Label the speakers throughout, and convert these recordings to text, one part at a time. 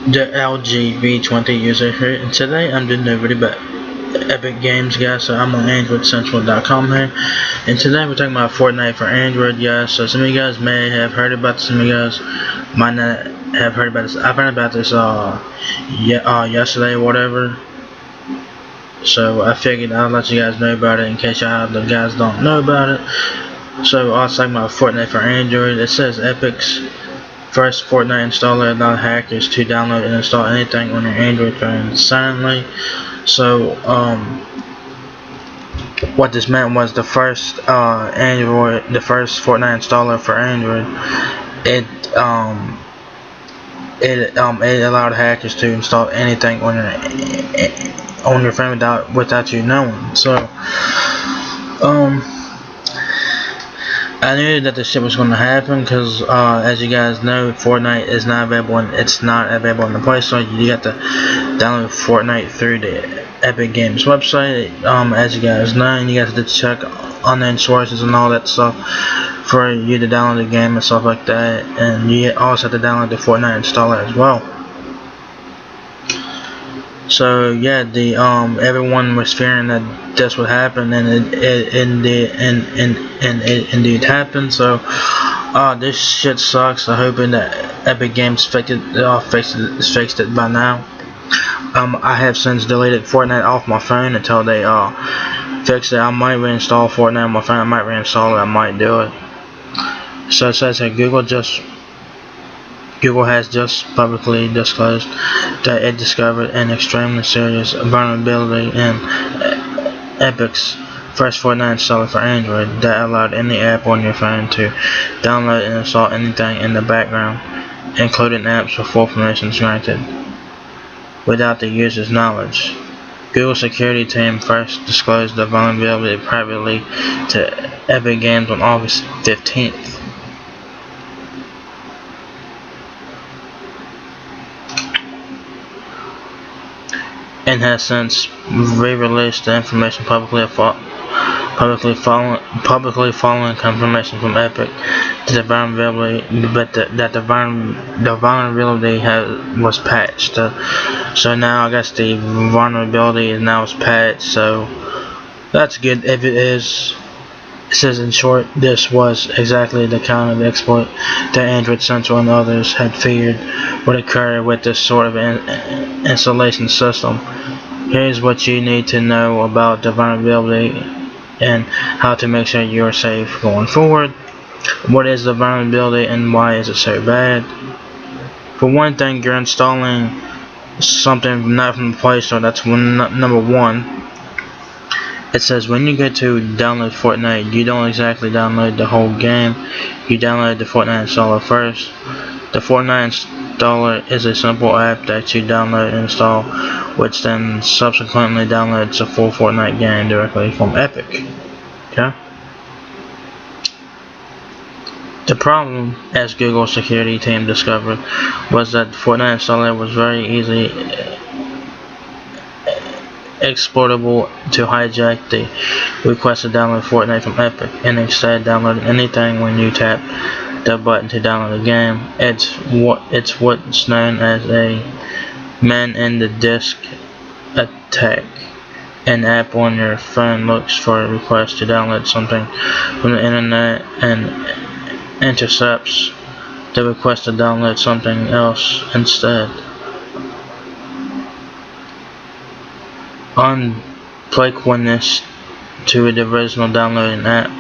Speaker 1: the LGB20 user here, and today I'm doing a video about Epic Games, guys. So I'm on AndroidCentral.com here, and today we're talking about Fortnite for Android, guys. So some of you guys may have heard about this, some of you guys might not have heard about this. I've heard about this yesterday or whatever. So I figured I'll let you guys know about it in case y'all the guys don't know about it. So I was talking about Fortnite for Android. It says Epic's first Fortnite installer allowed hackers to download and install anything on your Android phone silently. So what this meant was the first the first Fortnite installer for Android, it it allowed hackers to install anything on your phone without you knowing. So I knew that this shit was going to happen because, as you guys know, Fortnite is not available. It's not available in the Play Store. You got to download Fortnite through the Epic Games website. As you guys know, and you guys have to check online sources and all that stuff for you to download the game and stuff like that. And you also have to download the Fortnite installer as well. So yeah, everyone was fearing that this would happen, and it indeed happened. So this shit sucks. I'm hoping that Epic Games fixed it by now. I have since deleted Fortnite off my phone until they fix it. I might reinstall Fortnite on my phone. I might reinstall it. I might do it. So it says that Google has just publicly disclosed that it discovered an extremely serious vulnerability in Epic's first Fortnite installer for Android that allowed any app on your phone to download and install anything in the background, including apps with full permissions granted, without the user's knowledge. Google's security team first disclosed the vulnerability privately to Epic Games on August 15th. And has since re-released the information publicly following confirmation from Epic that the vulnerability was patched. So now I guess the vulnerability is patched. So that's good if it is. It says in short, this was exactly the kind of exploit that Android Central and others had feared would occur with this sort of installation system. Here's what you need to know about the vulnerability and how to make sure you're safe going forward. What is the vulnerability and why is it so bad? For one thing, you're installing something not from the Play Store. That's number one. It says when you go to download Fortnite, you don't exactly download the whole game. You download the Fortnite installer first. The Fortnite installer is a simple app that you download and install, which then subsequently downloads a full Fortnite game directly from Epic. Okay? The problem, as Google's security team discovered, was that the Fortnite installer was very easily exploitable to hijack the request to download Fortnite from Epic, and instead downloading anything when you tap the button to download the game. It's what's known as a man-in-the-disk attack. An app on your phone looks for a request to download something from the internet and intercepts the request to download something else instead. Unplug witness to the original downloading app.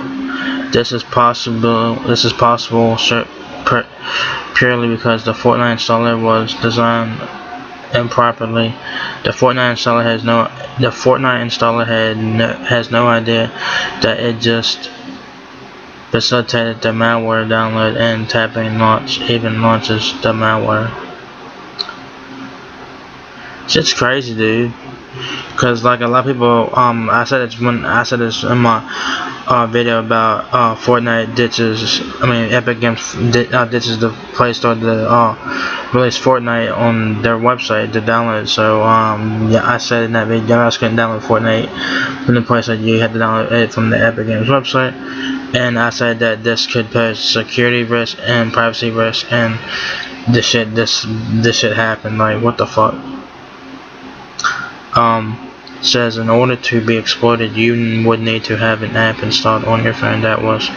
Speaker 1: This is possible purely because the Fortnite installer was designed improperly. The Fortnite installer has no idea that it just facilitated the malware download, and tapping even launches the malware. Shit's crazy, dude. Because like a lot of people, I said this in my video about Fortnite Epic Games ditches the Play Store to release Fortnite on their website to download. So yeah, I said in that video, you guys couldn't download Fortnite from the Play Store. You had to download it from the Epic Games website. And I said that this could pose security risk and privacy risk, and this shit happened. Like, what the fuck? Says in order to be exploited, you would need to have an app installed on your phone that was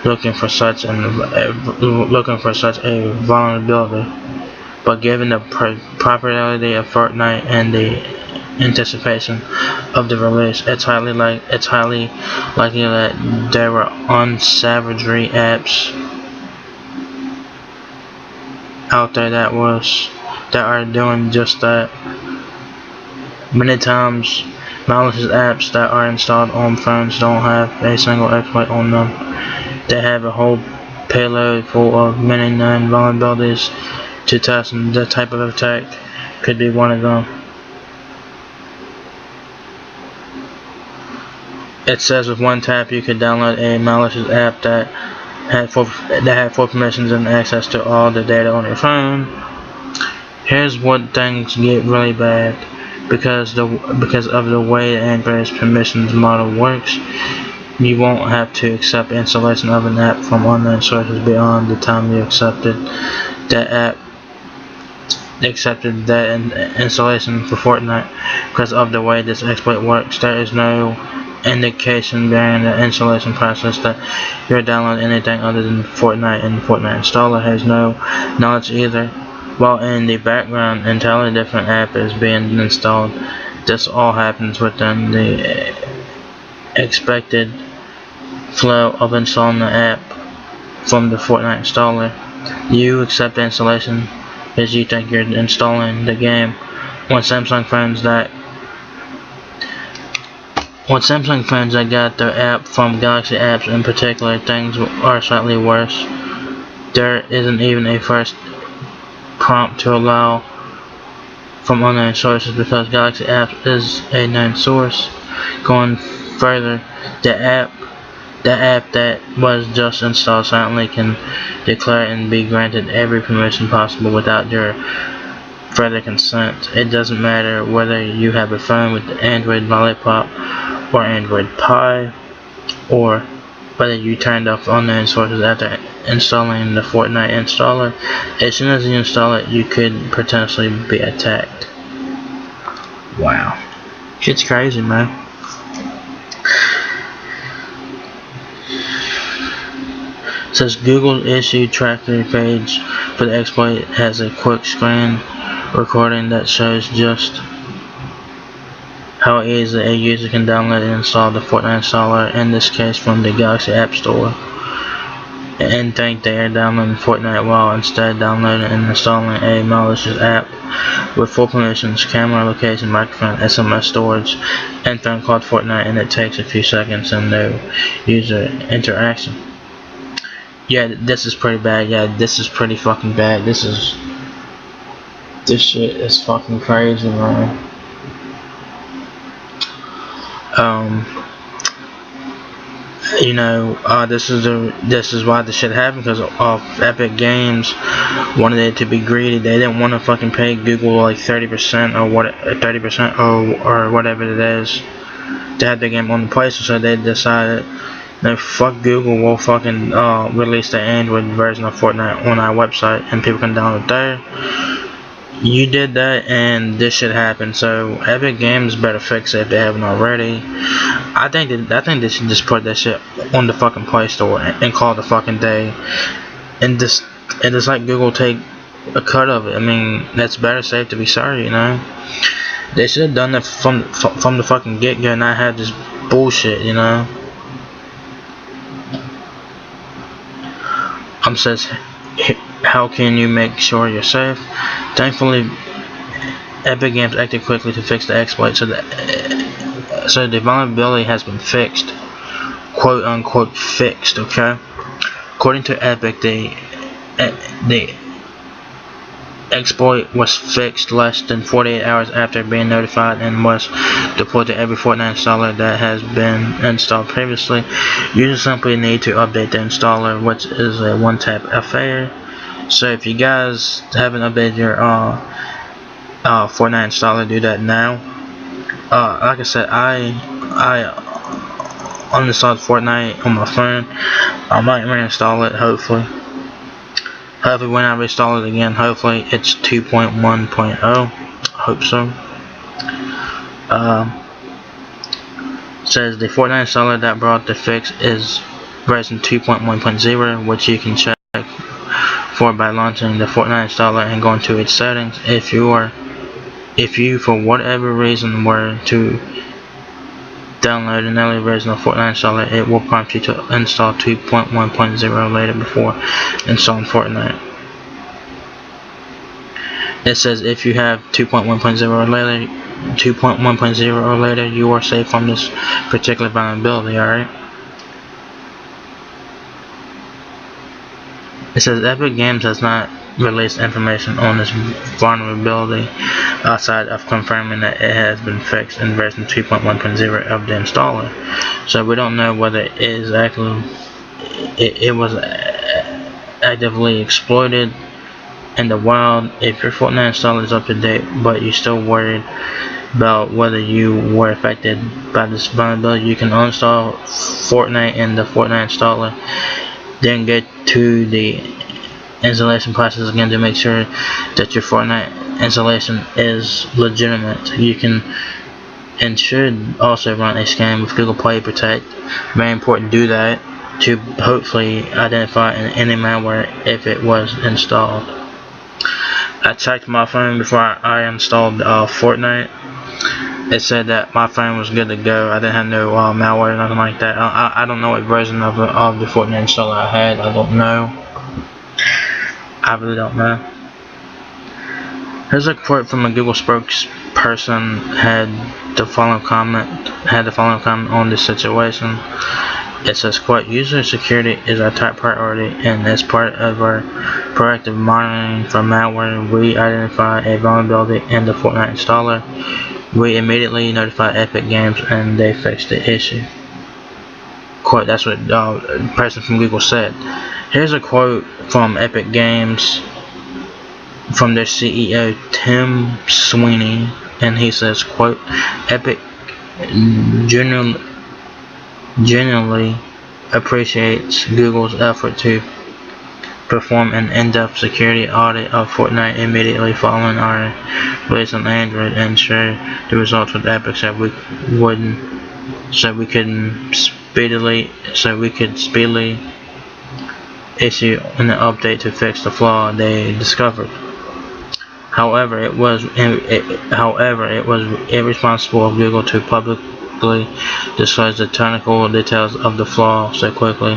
Speaker 1: looking for such a vulnerability. But given the popularity of Fortnite and the anticipation of the release, it's highly likely that there were unsavogery apps out there that are doing just that. Many times, malicious apps that are installed on phones don't have a single exploit on them. They have a whole payload full of many known vulnerabilities to test, and that type of attack could be one of them. It says with one tap you could download a malicious app that had full permissions and access to all the data on your phone. Here's what things get really bad. Because of the way the Android's permissions model works, you won't have to accept installation of an app from unknown sources beyond the time you accepted that installation for Fortnite. Because of the way this exploit works, there is no indication during the installation process that you're downloading anything other than Fortnite, and the Fortnite installer has no knowledge either. While in the background, an entirely different app is being installed. This all happens within the expected flow of installing the app from the Fortnite installer. You accept the installation as you think you're installing the game. When Samsung phones that got their app from Galaxy Apps in particular, things are slightly worse. There isn't even a first prompt to allow from unknown sources because Galaxy Apps is a known source. Going further, the app that was just installed silently can declare and be granted every permission possible without your further consent. It doesn't matter whether you have a phone with Android Lollipop or Android Pie, or whether you turned off unknown sources after installing the Fortnite installer. As soon as you install it, you could potentially be attacked. Wow. Shit's crazy, man. It says Google issue tracker page for the exploit has a quick screen recording that shows just how easily a user can download and install the Fortnite installer, in this case from the Galaxy App Store, and think they are downloading Fortnite while instead downloading and installing a malicious app with full permissions, camera, location, microphone, SMS storage, and phone called Fortnite, and it takes a few seconds and no user interaction. Yeah, this is pretty bad. Yeah, this is pretty fucking bad. This shit is fucking crazy, man. This is why this shit happened, because of Epic Games wanted it to be greedy. They didn't want to fucking pay Google like 30% or whatever it is to have the game on the Play Store. So they decided, no, fuck Google, we'll fucking release the Android version of Fortnite on our website and people can download it there. You did that and this shit happened, so Epic Games better fix it if they haven't already. I think they should just put that shit on the fucking Play Store and call it a fucking day, and just like Google take a cut of it. I mean, that's better safe to be sorry, you know. They should have done that from the fucking get-go, and not have this bullshit, you know. Says, how can you make sure you're safe? Thankfully, Epic Games acted quickly to fix the exploit, so the vulnerability has been fixed, quote unquote fixed. Okay, according to Epic, the exploit was fixed less than 48 hours after being notified and was deployed to every Fortnite installer that has been installed previously. Users simply need to update the installer, which is a one-tap affair. So if you guys haven't updated your Fortnite installer, do that now. Like I said, I uninstalled Fortnite on my phone. I might reinstall it, hopefully. Hopefully when I reinstall it again, hopefully it's 2.1.0. Hope so. Says the Fortnite installer that brought the fix is version 2.1.0, which you can check for by launching the Fortnite installer and going to its settings. If you for whatever reason were to download an early version of Fortnite installer, it will prompt you to install 2.1.0 later before installing Fortnite. It says if you have 2.1.0 or later, you are safe from this particular vulnerability. Alright. It says Epic Games has not released information on this vulnerability outside of confirming that it has been fixed in version 2.1.0 of the installer. So we don't know whether it was actively exploited in the wild. If your Fortnite installer is up to date, but you're still worried about whether you were affected by this vulnerability, you can uninstall Fortnite in the Fortnite installer, then get to the installation process again to make sure that your Fortnite installation is legitimate. You can and should also run a scan with Google Play Protect. Very important to do that to hopefully identify any malware if it was installed. I checked my phone before I installed Fortnite. It said that my phone was good to go. I didn't have no malware or nothing like that. I don't know what version of the Fortnite installer I had. I don't know. I really don't know. Here's a quote from a Google spokesperson had the following comment on this situation. It says, quote, user security is our top priority, and as part of our proactive monitoring for malware, we identify a vulnerability in the Fortnite installer. We immediately notify Epic Games and they fix the issue. Quote, that's what the person from Google said. Here's a quote from Epic Games from their CEO Tim Sweeney, and he says, quote, Epic genuinely appreciates Google's effort to perform an in-depth security audit of Fortnite immediately following our release on Android and share the results with Epic so we could speedily issue an update to fix the flaw they discovered. However, it was irresponsible of Google to publicly disclose the technical details of the flaw so quickly,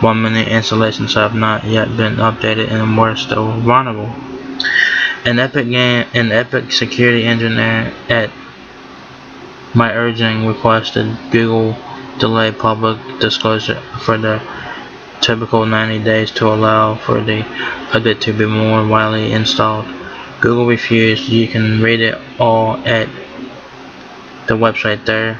Speaker 1: while many installations have not yet been updated and were still vulnerable. An Epic security engineer at my urging requested Google delay public disclosure for the typical 90 days to allow for the update to be more widely installed. Google refused. You can read it all at the website there.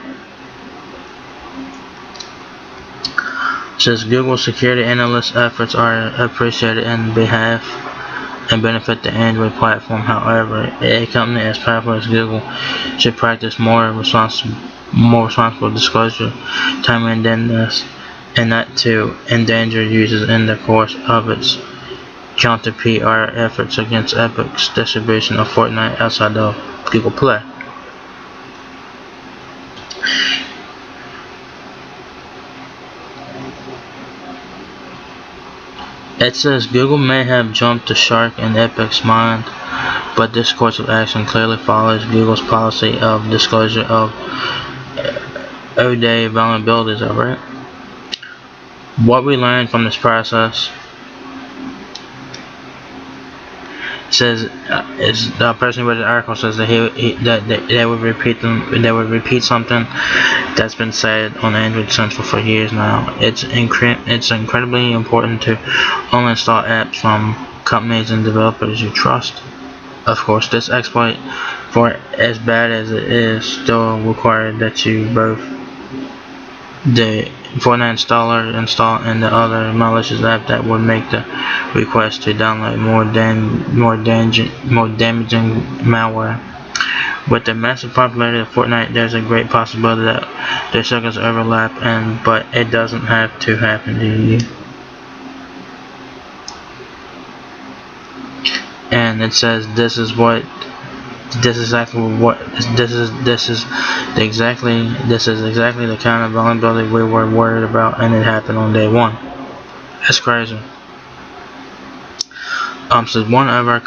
Speaker 1: It says Google security analyst efforts are appreciated and benefit the Android platform. However, a company as powerful as Google should practice more responsible disclosure timing than this, and not to endanger users in the course of its counter PR efforts against Epic's distribution of Fortnite outside of Google Play. It says Google may have jumped the shark in Epic's mind, but this course of action clearly follows Google's policy of disclosure of O-Day vulnerabilities. Alright. What we learned from this process says is the person who read the article says that they would repeat something that's been said on Android Central for years now. It's incredibly important to only install apps from companies and developers you trust. Of course, this exploit, for as bad as it is, still required that you both the Fortnite installer install and the other malicious app that would make the request to download more damaging malware. With the massive popularity of Fortnite, there's a great possibility that their circuits overlap, but it doesn't have to happen to you. and it says this is exactly the kind of vulnerability we were worried about, and it happened on day one. That's crazy. So one of our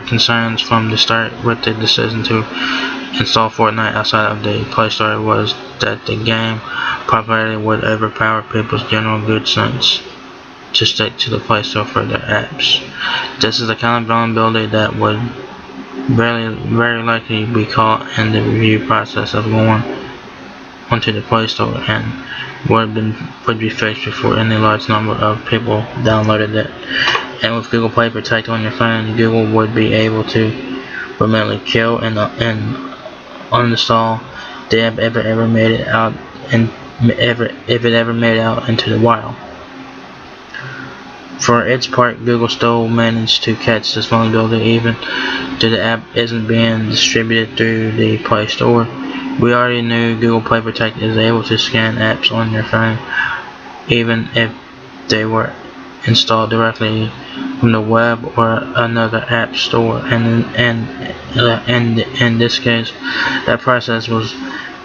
Speaker 1: concerns from the start with the decision to install Fortnite outside of the Play Store was that the game popularity would overpower people's general good sense to stick to the Play Store for their apps. This is the kind of vulnerability that would very likely be caught in the review process of going onto the Play Store, and would be fixed before any large number of people downloaded it. And with Google Play Protect on your phone, Google would be able to permanently kill and uninstall the app if it ever made it out into the wild. For its part, Google still managed to catch this vulnerability even though the app isn't being distributed through the Play Store. We already knew Google Play Protect is able to scan apps on your phone, even if they were installed directly from the web or another app store. And in this case, that process was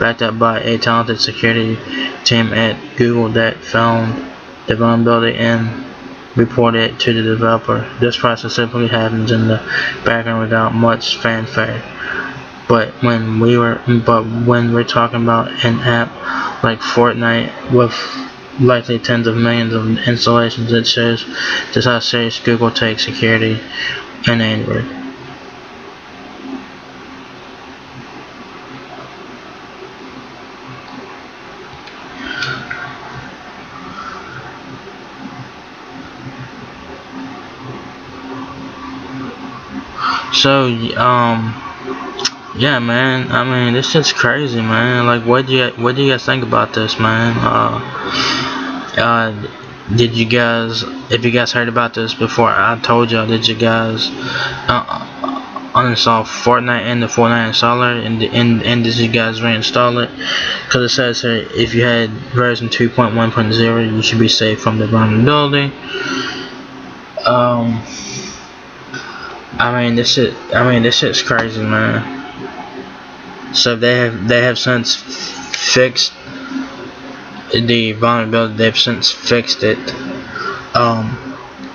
Speaker 1: backed up by a talented security team at Google that found the vulnerability and reported it to the developer. This process simply happens in the background without much fanfare. But when we're talking about an app like Fortnite with likely tens of millions of installations, it shows just how serious Google takes security in Android. So yeah, man. I mean, this shit's crazy, man. Like, what do you guys think about this, man? Did you guys, if you guys heard about this before I told y'all, did you guys uninstall Fortnite in the Fortnite installer, and did you guys reinstall it? Because it says here, if you had version 2.1.0, you should be safe from the vulnerability. I mean, this shit's crazy, man. So they have since fixed the vulnerability. They've since fixed it.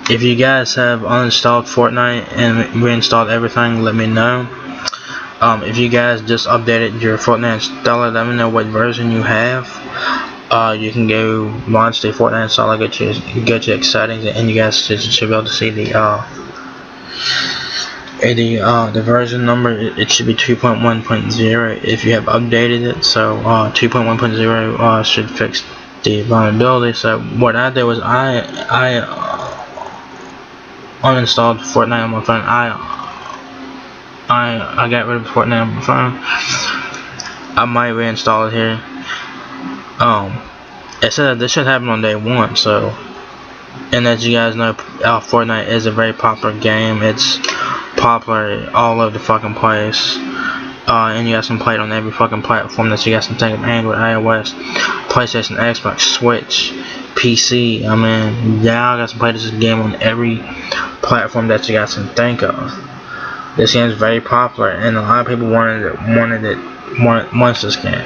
Speaker 1: If you guys have uninstalled Fortnite and reinstalled everything, let me know. If you guys just updated your Fortnite installer, let me know what version you have. You can go launch the Fortnite installer, get your settings, and you guys should be able to see the version number. It should be 2.1.0 if you have updated it. So 2.1.0 should fix the vulnerability. So what I did was I uninstalled Fortnite on my phone. I got rid of Fortnite on my phone. I might reinstall it here. It said this should happen on day one. So, and as you guys know, Fortnite is a very popular game. It's popular all over the fucking place, and you guys can play it on every fucking platform that you guys can think of: Android, iOS, PlayStation, Xbox, Switch, PC. I mean, yeah, you guys can play this game on every platform that you guys can think of. This game is very popular, and a lot of people wants this game.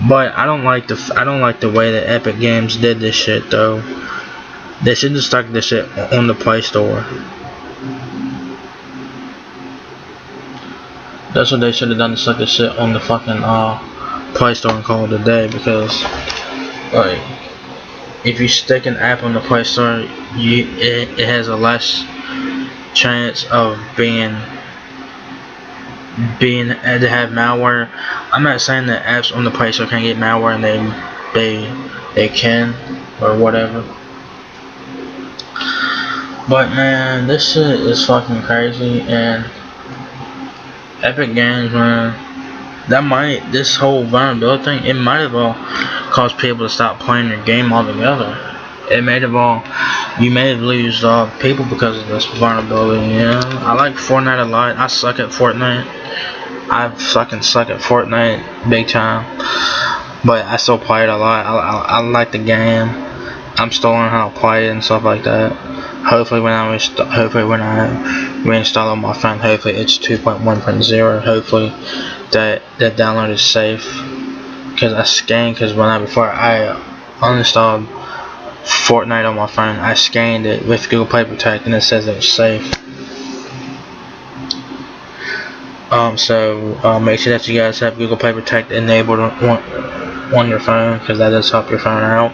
Speaker 1: But I don't like the way that Epic Games did this shit though. They should have stuck this shit on the Play Store. That's what they should have done, to stuck this shit on the fucking Play Store and call it a day. Because like, if you stick an app on the Play Store, it has a less chance of being to have malware. I'm not saying that apps on the Play Store can get malware, and they can or whatever. But man, this shit is fucking crazy, and Epic Games, man, this whole vulnerability thing, it might have all caused people to stop playing your game altogether. You may have lost people because of this vulnerability. You know, I like Fortnite a lot. I suck at Fortnite. I fucking suck at Fortnite big time, but I still play it a lot. I like the game. I'm still learning how to play it and stuff like that. Hopefully when I reinstall on my phone, hopefully it's 2.1.0. Hopefully that download is safe. Cause I scanned, before I uninstalled Fortnite on my phone, I scanned it with Google Play Protect and it says it was safe. So make sure that you guys have Google Play Protect enabled on your phone, because that does help your phone out.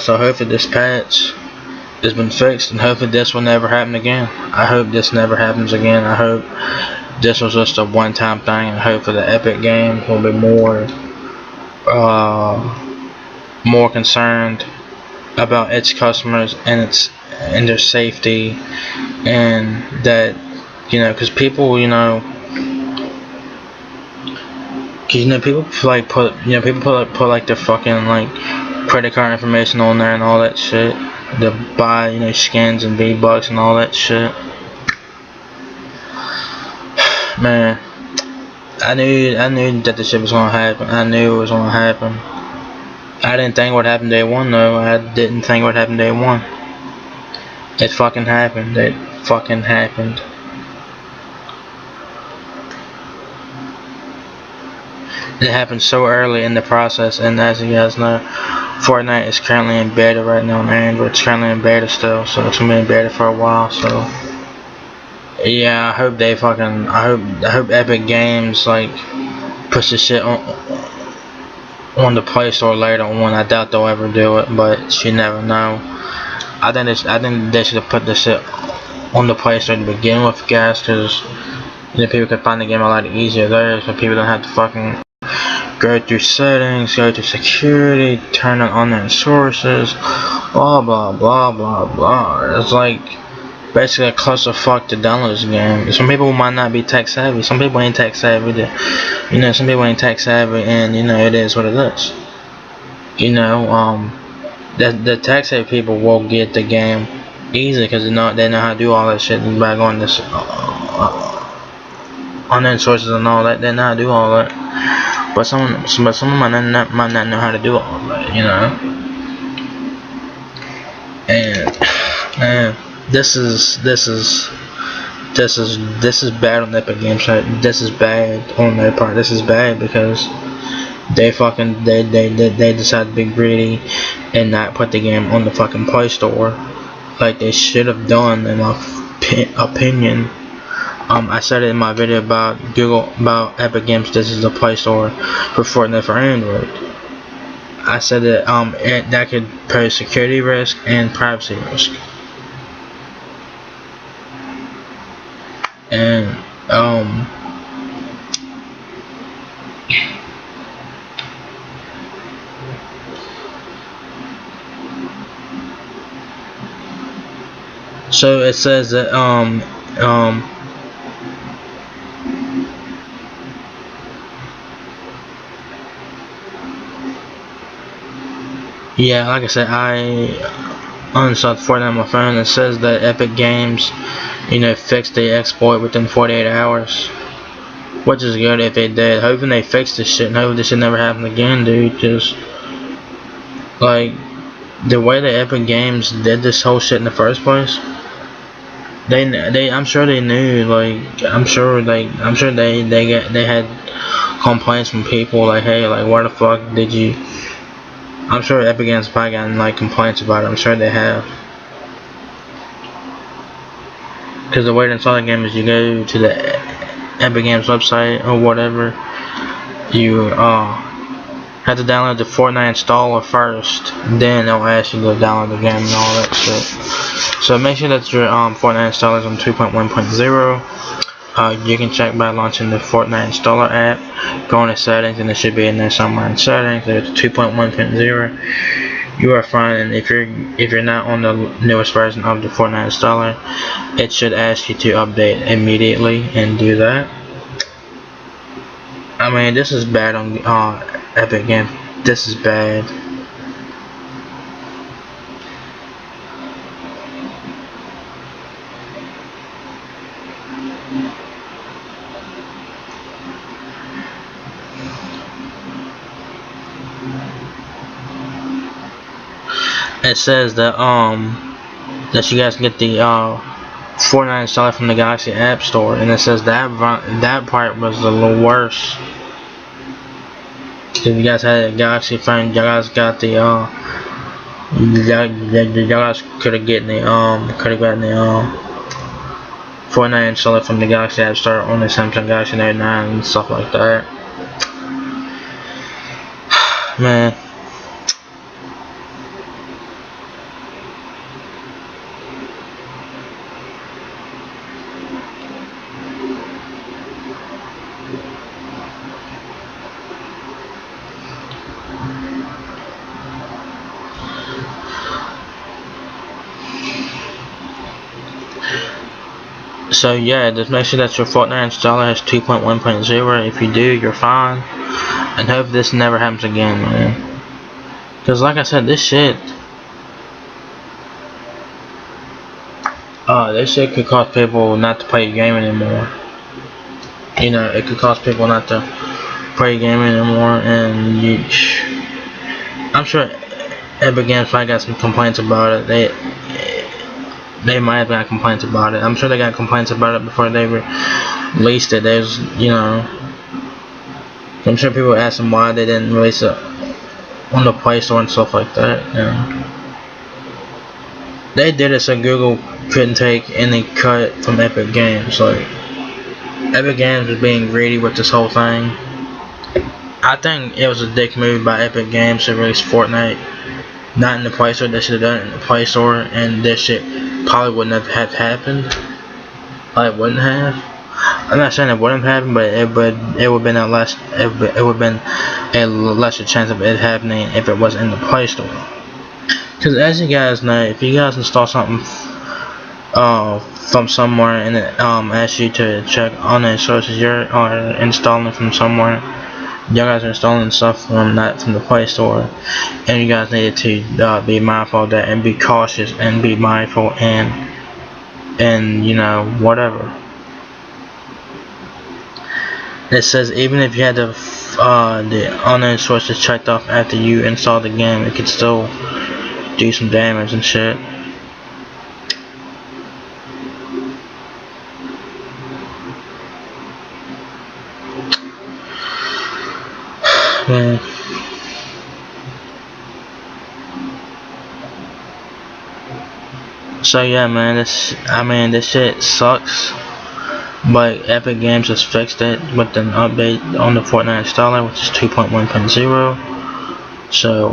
Speaker 1: So hopefully this patch has been fixed, and hopefully this will never happen again. I hope this never happens again. I hope this was just a one-time thing, and hopefully the Epic Games will be more concerned about its customers and their safety, and that, because people, people like put their fucking like credit card information on there and all that shit to buy skins and V-Bucks and all that shit. Man, I knew that this shit was gonna happen. I knew it was gonna happen. I didn't think what happened day one though. I didn't think what happened day one. It fucking happened. It fucking happened. It happened so early in the process, and as you guys know, Fortnite is currently in beta right now on Android. It's currently in beta still, so it's gonna be in beta for a while. So yeah, I hope they fucking, I hope Epic Games like puts this shit on the Play Store later on. I doubt they'll ever do it, but you never know. I think they should have put this shit on the Play Store to begin with, guys, because people can find the game a lot easier there, so people don't have to fucking go through settings, go through security, turn on their sources, blah blah blah blah blah. It's like basically a clusterfuck to download this game. Some people might not be tech savvy. Some people ain't tech savvy. Some people ain't tech savvy, and it is what it is. The tech savvy people will get the game easy because they know how to do all that shit by going this online sources and all that. They know how to do all that. But someone might not know how to do all that, And this is bad on Epic Games. This is bad on their part. This is bad because they decided to be greedy and not put the game on the fucking Play Store like they should have done, in my opinion. I said it in my video about Epic Games. This is the Play Store for Fortnite for Android. I said that that could pose security risk and privacy risk. And so it says that yeah, like I said, I uninstalled Fortnite on my phone. It says that Epic Games, fixed the exploit within 48 hours, which is good if they did. Hoping they fix this shit, and hope this should never happen again, dude. Just like the way that Epic Games did this whole shit in the first place, I'm sure they knew. I'm sure they had complaints from people like, hey, like, why the fuck did you? I'm sure Epic Games probably gotten complaints about it. I'm sure they have. Because the way to install the game is you go to the Epic Games website or whatever. You have to download the Fortnite installer first. Then they'll ask you to download the game and all that shit. So make sure that your Fortnite installer is on 2.1.0. You can check by launching the Fortnite installer app. Go into settings, and it should be in there somewhere in settings. There's 2.1.0. You are fine. And if you're not on the newest version of the Fortnite installer, it should ask you to update immediately and do that. I mean, this is bad on Epic Games. This is bad. it says that that you guys can get the Fortnite installer from the Galaxy App Store, and it says that part was a little worse. If you guys had a Galaxy phone, you guys got the y'all guys could have gotten the Fortnite installer from the Galaxy App Store on the Samsung Galaxy Note 9 and stuff like that. Man. So yeah, just make sure that your Fortnite installer has 2.1.0. If you do, you're fine. And hope this never happens again, man. Cause like I said, this shit could cause people not to play the game anymore. You know, it could cause people not to play the game anymore, and I'm sure Epic Games probably got some complaints about it. They might have got complaints about it. I'm sure they got complaints about it before they released it. There's, you know, I'm sure people asked them why they didn't release it on the Play Store and stuff like that. You know. They did it so Google couldn't take any cut from Epic Games. Like, Epic Games was being greedy with this whole thing. I think it was a dick move by Epic Games to release Fortnite not in the Play Store. They should have done it in the Play Store, and this shit probably wouldn't have happened. Like, wouldn't have. I'm not saying it wouldn't have happened, but it would have been a lesser chance of it happening if it was in the Play Store. Because as you guys know, if you guys install something from somewhere and it asks you to check online sources, you're installing from somewhere. You guys are installing stuff from the Play Store, and you guys needed to be mindful of that and be cautious and be mindful and you know, whatever. It says even if you had the online sources checked off after you install the game, it could still do some damage and shit. Man. So yeah, man, this shit sucks. But Epic Games has fixed it with an update on the Fortnite installer, which is 2.1.0. So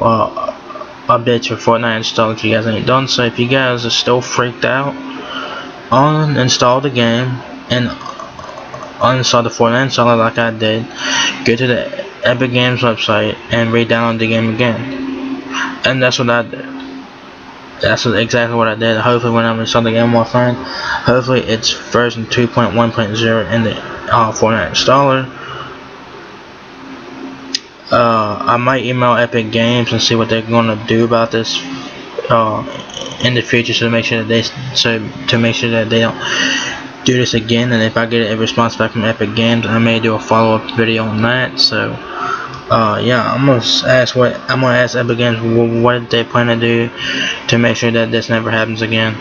Speaker 1: update your Fortnite installer if you guys ain't done so. If you guys are still freaked out, uninstall the game and uninstall the Fortnite installer like I did. Go to the Epic Games website and re-download the game again. And that's what I did. That's exactly what I did. Hopefully when I'm installing the game on my phone, hopefully it's version 2.1.0 in the Fortnite installer. I might email Epic Games and see what they're gonna do about this in the future, to make sure that they don't do this again. And if I get a response back from Epic Games, I may do a follow-up video on that. So yeah, I'm gonna ask Epic Games what they plan to do to make sure that this never happens again.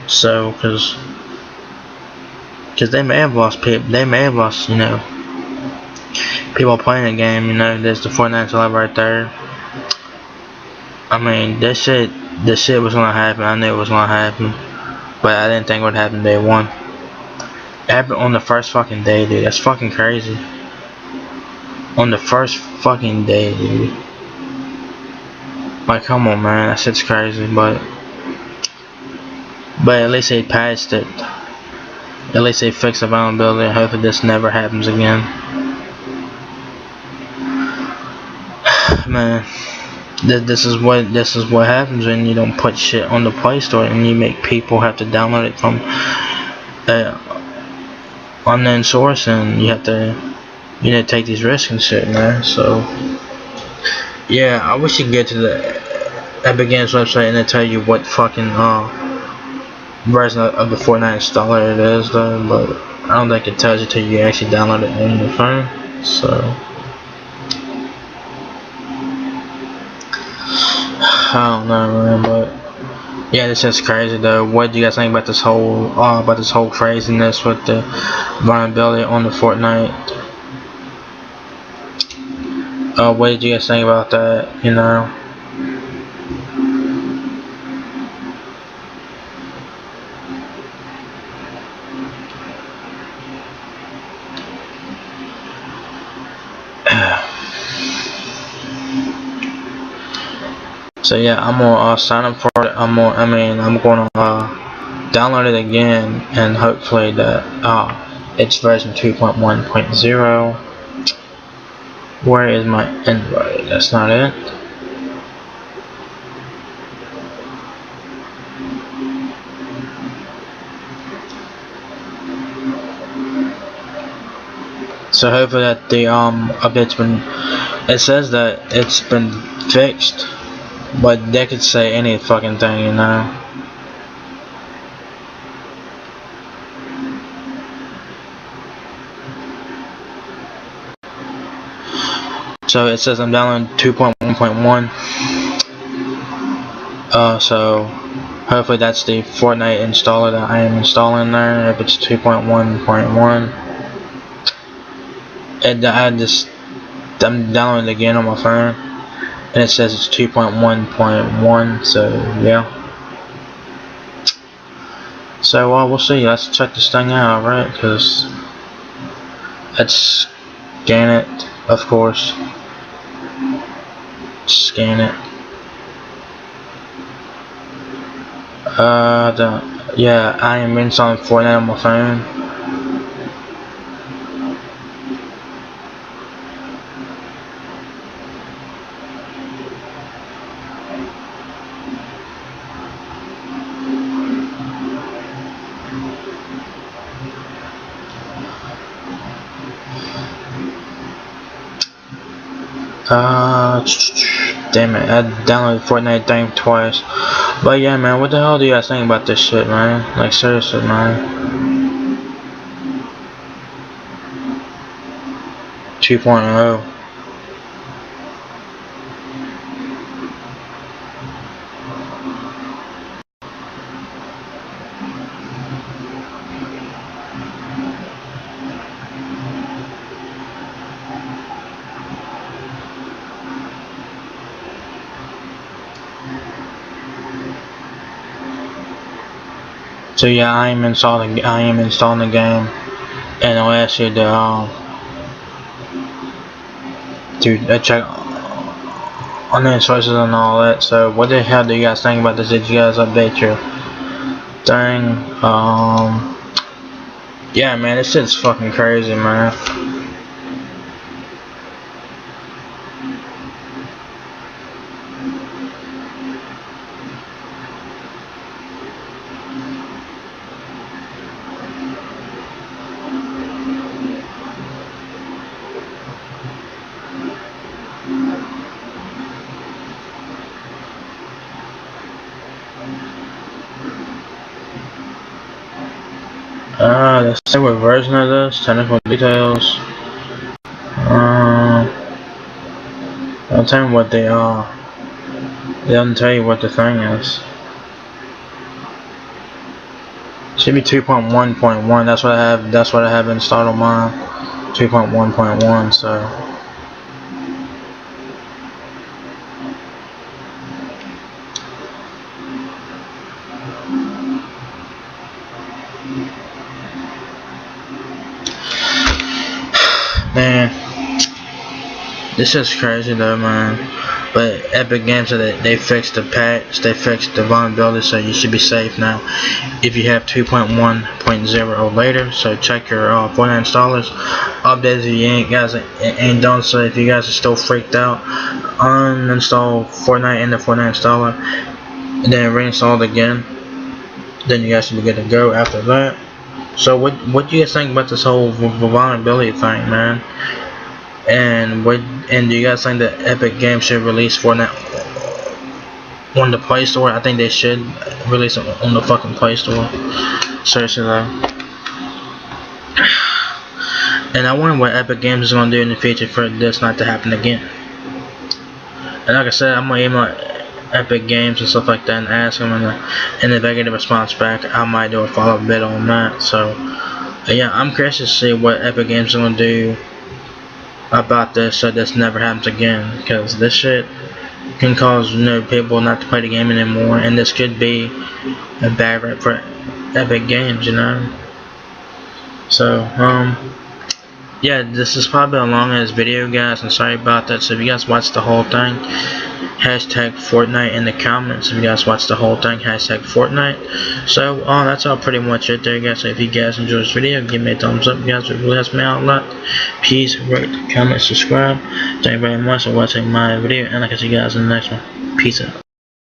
Speaker 1: So, cause they may have lost people. They may have lost, you know, people playing the game. You know, there's the Fortnite live right there. I mean, this shit was gonna happen. I knew it was gonna happen, but I didn't think it would happen day one. It happened on the first fucking day, dude. That's fucking crazy. On the first fucking day, dude. Like, come on, man. That shit's crazy, but at least they patched it. At least they fixed the vulnerability, and hopefully this never happens again. Man, this is what happens when you don't put shit on the Play Store and you make people have to download it from unknown source, and you have to, you know, take these risks and shit, man. So yeah, I wish you could get to the Epic Games website and they tell you what fucking version of the Fortnite installer it is, though. But I don't think it tells you till you actually download it on your phone. So I don't know, man, but Yeah, this is crazy though. What do you guys think about this whole craziness with the vulnerability on the Fortnite? What did you guys think about that? You know. So yeah, I'm gonna sign up for it. I'm gonna download it again, and hopefully that it's version 2.1.0. Where is my invite? That's not it. So hopefully that the update's been. It says that it's been fixed, but they could say any fucking thing, you know. So it says I'm downloading 2.1.1. So hopefully that's the Fortnite installer that I am installing there. If it's 2.1.1, and I'm downloading it again on my phone, and it says it's 2.1.1. So yeah. So we'll see. Let's check this thing out, right? Because let's scan it, of course. Scan it. Yeah, I am installing Fortnite on my phone. Damn it, I downloaded Fortnite thing twice. But yeah, man, what the hell do you guys think about this shit, man? Like, seriously, man. 2.0. So yeah, I am installing the game, and I'll ask you to check on the sources and all that. So what the hell do you guys think about this? Did you guys update your thing? Yeah, man, this shit's fucking crazy, man. Let's see what version of this. Technical details. I'll tell you what they are. They don't tell you what the thing is. Should be 2.1.1. That's what I have. That's what I have installed on mine. 2.1.1. So. Man, this is crazy though, man. But Epic Games said that they fixed the patch, they fixed the vulnerability, so you should be safe now if you have 2.1.0 or later. So check your Fortnite installers, updates if you ain't done so. If you guys are still freaked out, uninstall Fortnite in the Fortnite installer, and then reinstall it again. Then you guys should be good to go after that. So what do you guys think about this whole vulnerability thing, man? And do you guys think that Epic Games should release Fortnite on the Play Store? I think they should release it on the fucking Play Store. Seriously though. And I wonder what Epic Games is gonna do in the future for this not to happen again. And like I said, I'm gonna Epic Games and stuff like that and ask them, and if I get a response back, I might do a follow-up video on that. So yeah, I'm curious to see what Epic Games are gonna do about this so this never happens again, because this shit can cause people not to play the game anymore, and this could be a bad rep for Epic Games, So yeah, this is probably a long ass video, guys, and sorry about that. So if you guys watched the whole thing, hashtag Fortnite in the comments. If you guys watched the whole thing, hashtag Fortnite. So that's all pretty much it there, guys. So if you guys enjoyed this video, give me a thumbs up, guys. It really helps me out a lot. Please rate, comment, subscribe. Thank you very much for watching my video, and I'll catch you guys in the next one. Peace out.